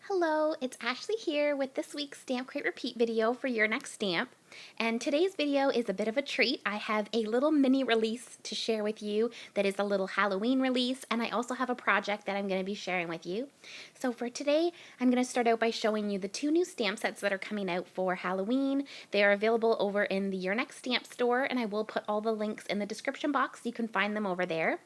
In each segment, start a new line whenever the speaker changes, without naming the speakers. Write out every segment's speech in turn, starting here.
Hello, it's Ashley here with this week's Stamp Crate Repeat video for your next stamp. And today's video is a bit of a treat. I have a little mini release to share with you that is a little Halloween release, and I also have a project that I'm going to be sharing with you. So for today, I'm going to start out by showing you the two new stamp sets that are coming out for Halloween. They are available over in the Your Next Stamp store, and I will put all the links in the description box. You can find them over there.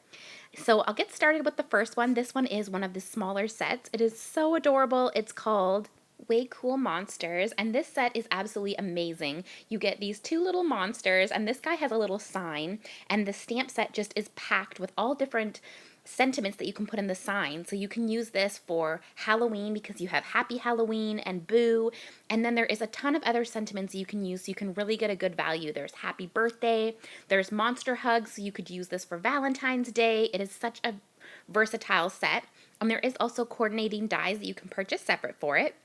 So I'll get started with the first one. This one is one of the smaller sets. It is so adorable. It's called Way Cool Monsters, and this set is absolutely amazing. You get these two little monsters, and this guy has a little sign, and the stamp set just is packed with all different sentiments that you can put in the sign. So you can use this for Halloween because you have Happy Halloween and Boo, and then there is a ton of other sentiments you can use so you can really get a good value. There's Happy Birthday, there's Monster Hugs, so you could use this for Valentine's Day. It is such a versatile set. And there is also coordinating dies that you can purchase separate for it.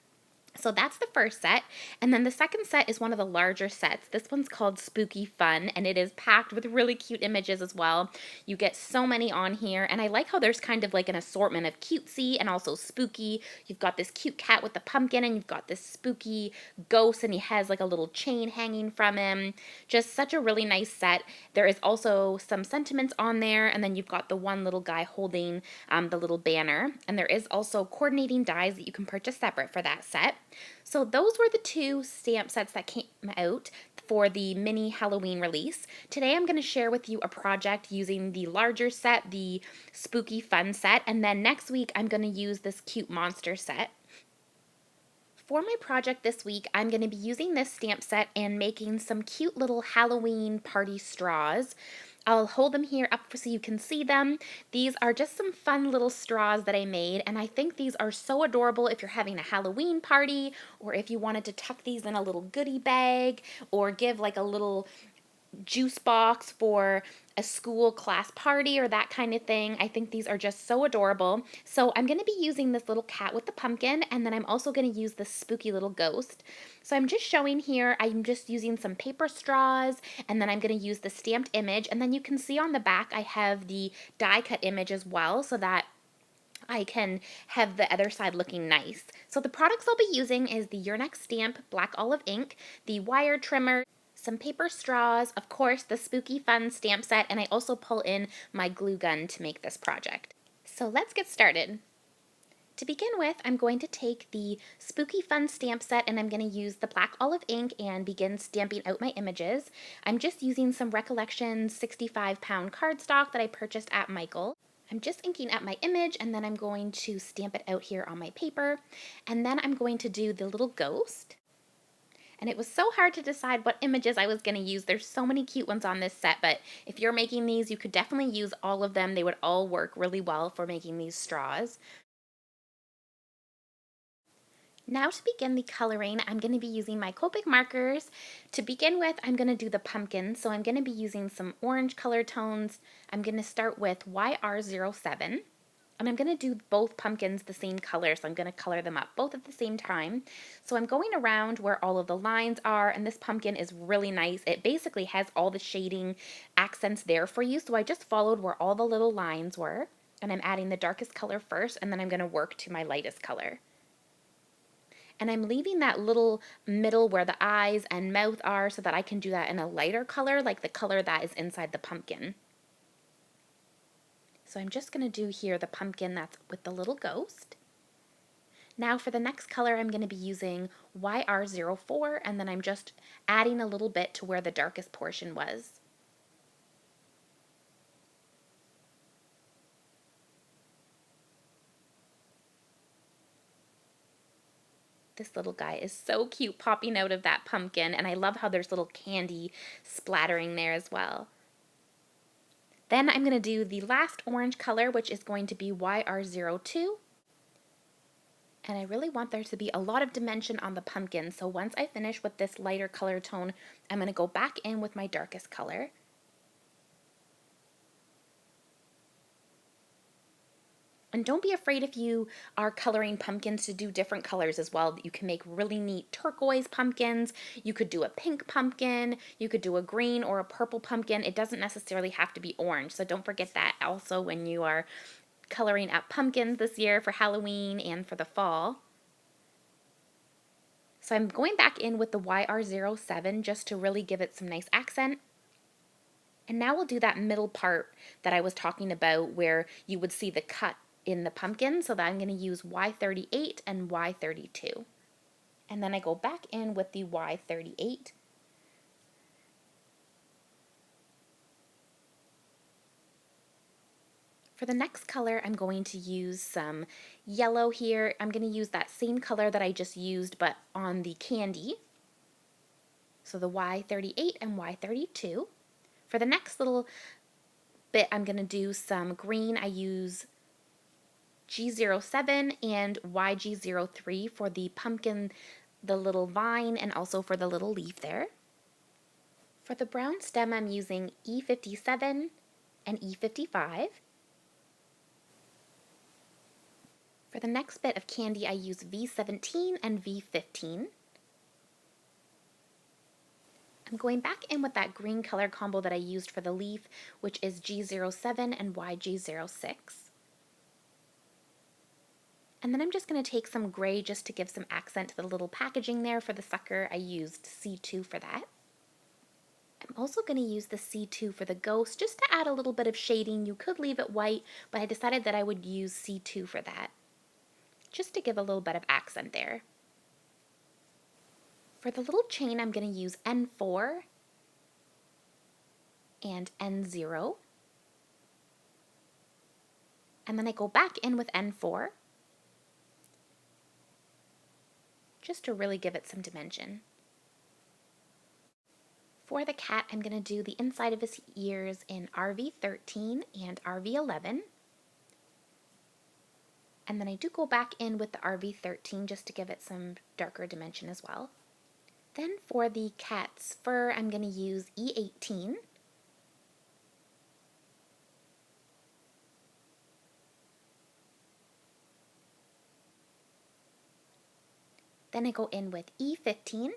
So that's the first set, and then the second set is one of the larger sets. This one's called Spooky Fun, and it is packed with really cute images as well. You get so many on here, and I like how there's kind of like an assortment of cutesy and also spooky. You've got this cute cat with the pumpkin, and you've got this spooky ghost, and he has like a little chain hanging from him. Just such a really nice set. There is also some sentiments on there, and then you've got the one little guy holding the little banner, and there is also coordinating dies that you can purchase separate for that set. So those were the two stamp sets that came out for the mini Halloween release. Today I'm going to share with you a project using the larger set, the Spooky Fun set, and then next week I'm going to use this cute monster set. For my project this week, I'm going to be using this stamp set and making some cute little Halloween party straws. I'll hold them here up so you can see them. These are just some fun little straws that I made, and I think these are so adorable if you're having a Halloween party, or if you wanted to tuck these in a little goodie bag, or give like a little juice box for a school class party or that kind of thing. I think these are just so adorable. So I'm going to be using this little cat with the pumpkin, and then I'm also going to use this spooky little ghost. So I'm just showing here, I'm just using some paper straws, and then I'm going to use the stamped image, and then you can see on the back I have the die cut image as well, so that I can have the other side looking nice. So the products I'll be using is the Your Next Stamp Black Olive ink, the wire trimmer, some paper straws, of course the Spooky Fun stamp set, and I also pull in my glue gun to make this project. So let's get started. To begin with, I'm going to take the Spooky Fun stamp set, and I'm going to use the black olive ink and begin stamping out my images. I'm just using some Recollections 65-pound cardstock that I purchased at Michael. I'm just inking up my image, and then I'm going to stamp it out here on my paper, and then I'm going to do the little ghost. And it was so hard to decide what images I was going to use. There's so many cute ones on this set, but if you're making these, you could definitely use all of them. They would all work really well for making these straws. Now to begin the coloring, I'm going to be using my Copic markers. To begin with, I'm going to do the pumpkin, so I'm going to be using some orange color tones. I'm going to start with YR07, and I'm going to do both pumpkins the same color, so I'm going to color them up both at the same time. So I'm going around where all of the lines are, and this pumpkin is really nice. It basically has all the shading accents there for you, so I just followed where all the little lines were, and I'm adding the darkest color first, and then I'm going to work to my lightest color. And I'm leaving that little middle where the eyes and mouth are so that I can do that in a lighter color, like the color that is inside the pumpkin. So I'm just going to do here the pumpkin that's with the little ghost. Now for the next color, I'm going to be using YR04, and then I'm just adding a little bit to where the darkest portion was. This little guy is so cute popping out of that pumpkin, and I love how there's little candy splattering there as well. Then I'm going to do the last orange color, which is going to be YR02. And I really want there to be a lot of dimension on the pumpkin, so once I finish with this lighter color tone, I'm going to go back in with my darkest color. And don't be afraid if you are coloring pumpkins to do different colors as well. You can make really neat turquoise pumpkins. You could do a pink pumpkin. You could do a green or a purple pumpkin. It doesn't necessarily have to be orange, so don't forget that also when you are coloring up pumpkins this year for Halloween and for the fall. So I'm going back in with the YR07 just to really give it some nice accent. And now we'll do that middle part that I was talking about where you would see the cut in the pumpkin. So that I'm going to use Y38 and Y32. And then I go back in with the Y38. For the next color, I'm going to use some yellow here. I'm going to use that same color that I just used, but on the candy. So the Y38 and Y32. For the next little bit, I'm going to do some green. I use G07 and YG03 for the pumpkin, the little vine, and also for the little leaf there. For the brown stem, I'm using E57 and E55. For the next bit of candy, I use V17 and V15. I'm going back in with that green color combo that I used for the leaf, which is G07 and YG06. And then I'm just going to take some gray just to give some accent to the little packaging there. For the sucker, I used C2 for that. I'm also going to use the C2 for the ghost just to add a little bit of shading. You could leave it white, but I decided that I would use C2 for that, just to give a little bit of accent there. For the little chain, I'm going to use N4 and N0. And then I go back in with N4, just to really give it some dimension. For the cat, I'm going to do the inside of his ears in RV13 and RV11. And then I do go back in with the RV13 just to give it some darker dimension as well. Then for the cat's fur, I'm going to use E18. Then I go in with E15.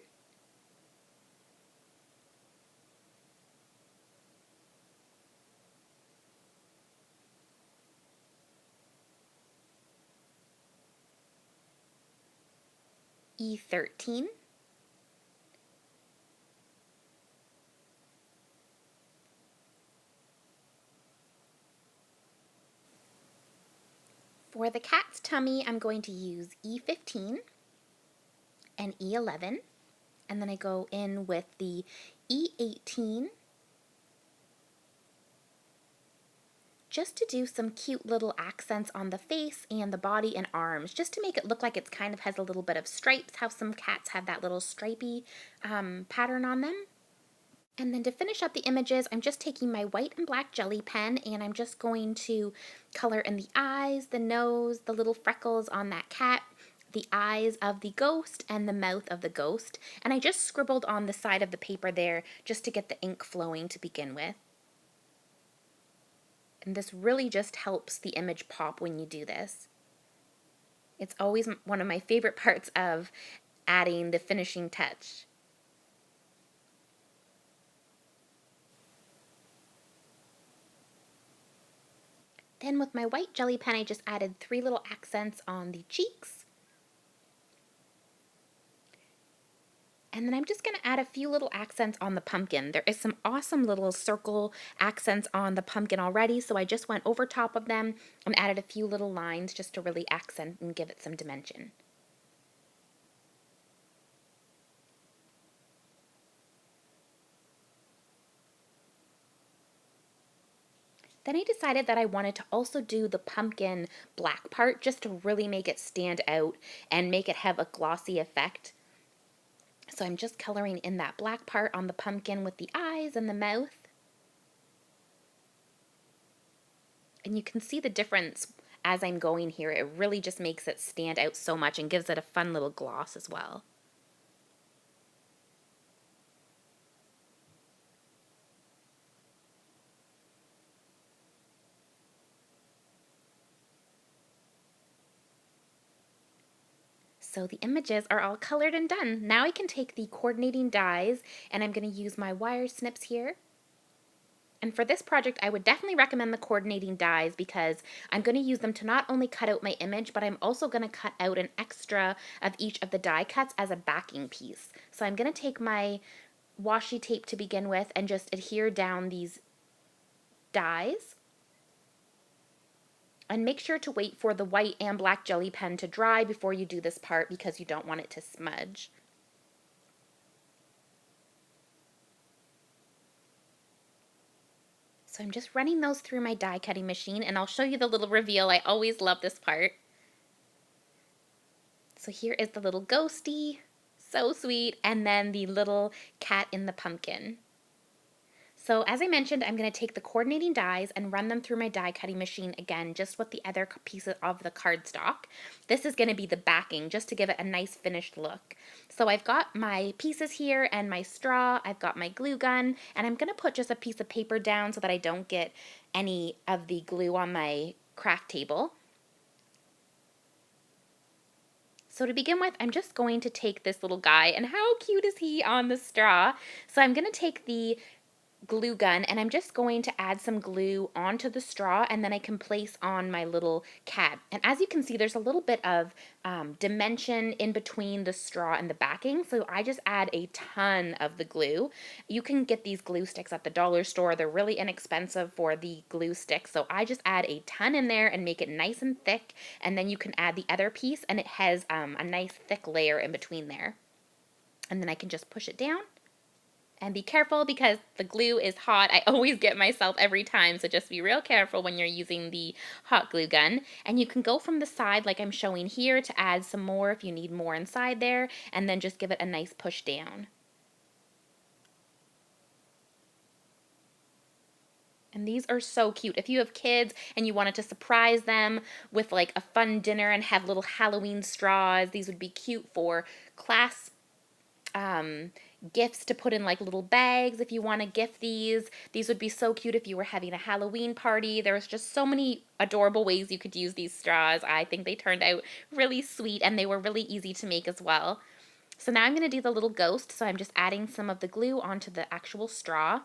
E13. For the cat's tummy, I'm going to use E15 and E11. And then I go in with the E18 just to do some cute little accents on the face and the body and arms, just to make it look like it kind of has a little bit of stripes, how some cats have that little stripy pattern on them. And then to finish up the images, I'm just taking my white and black jelly pen and I'm just going to color in the eyes, the nose, the little freckles on that cat, the eyes of the ghost, and the mouth of the ghost. And I just scribbled on the side of the paper there just to get the ink flowing to begin with. And this really just helps the image pop when you do this. It's always one of my favorite parts of adding the finishing touch. Then with my white jelly pen, I just added 3 little accents on the cheeks. And then I'm just going to add a few little accents on the pumpkin. There is some awesome little circle accents on the pumpkin already, so I just went over top of them and added a few little lines just to really accent and give it some dimension. Then I decided that I wanted to also do the pumpkin black part just to really make it stand out and make it have a glossy effect. So I'm just coloring in that black part on the pumpkin with the eyes and the mouth. And you can see the difference as I'm going here. It really just makes it stand out so much and gives it a fun little gloss as well. So the images are all colored and done. Now I can take the coordinating dies and I'm going to use my wire snips here. And for this project, I would definitely recommend the coordinating dies because I'm going to use them to not only cut out my image, but I'm also going to cut out an extra of each of the die cuts as a backing piece. So I'm going to take my washi tape to begin with and just adhere down these dies. And make sure to wait for the white and black jelly pen to dry before you do this part because you don't want it to smudge. So I'm just running those through my die cutting machine, and I'll show you the little reveal. I always love this part. So here is the little ghosty, so sweet, and then the little cat in the pumpkin. So as I mentioned, I'm going to take the coordinating dies and run them through my die cutting machine again, just with the other pieces of the cardstock. This is going to be the backing, just to give it a nice finished look. So I've got my pieces here and my straw, I've got my glue gun, and I'm going to put just a piece of paper down so that I don't get any of the glue on my craft table. So to begin with, I'm just going to take this little guy, and how cute is he on the straw? So I'm going to take the glue gun and I'm just going to add some glue onto the straw, and then I can place on my little cat. And as you can see, there's a little bit of dimension in between the straw and the backing, so I just add a ton of the glue. You can get these glue sticks at the dollar store. They're really inexpensive for the glue sticks, so I just add a ton in there and make it nice and thick, and then you can add the other piece and it has a nice thick layer in between there. And then I can just push it down. And be careful because the glue is hot. I always get myself every time, so just be real careful when you're using the hot glue gun. And you can go from the side like I'm showing here to add some more if you need more inside there, and then just give it a nice push down. And these are so cute. If you have kids and you wanted to surprise them with like a fun dinner and have little Halloween straws, these would be cute for class gifts to put in like little bags if you want to gift these. These would be so cute if you were having a Halloween party. There's just so many adorable ways you could use these straws. I think they turned out really sweet and they were really easy to make as well. So now I'm going to do the little ghost. So I'm just adding some of the glue onto the actual straw.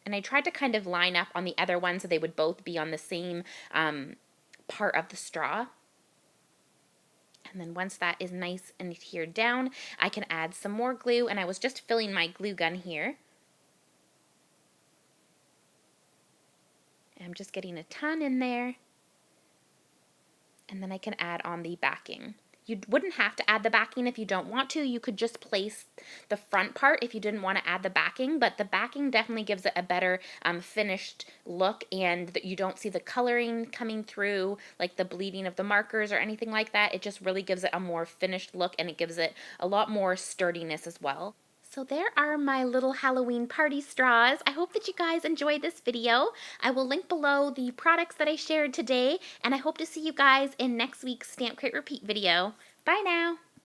And I tried to kind of line up on the other one so they would both be on the same part of the straw. And then once that is nice and adhered down, I can add some more glue, and I was just filling my glue gun here. I'm just getting a ton in there. And then I can add on the backing. You wouldn't have to add the backing if you don't want to. You could just place the front part if you didn't want to add the backing, but the backing definitely gives it a better finished look, and you don't see the coloring coming through, like the bleeding of the markers or anything like that. It just really gives it a more finished look, and it gives it a lot more sturdiness as well. So there are my little Halloween party straws. I hope that you guys enjoyed this video. I will link below the products that I shared today, and I hope to see you guys in next week's Stamp Crate Repeat video. Bye now!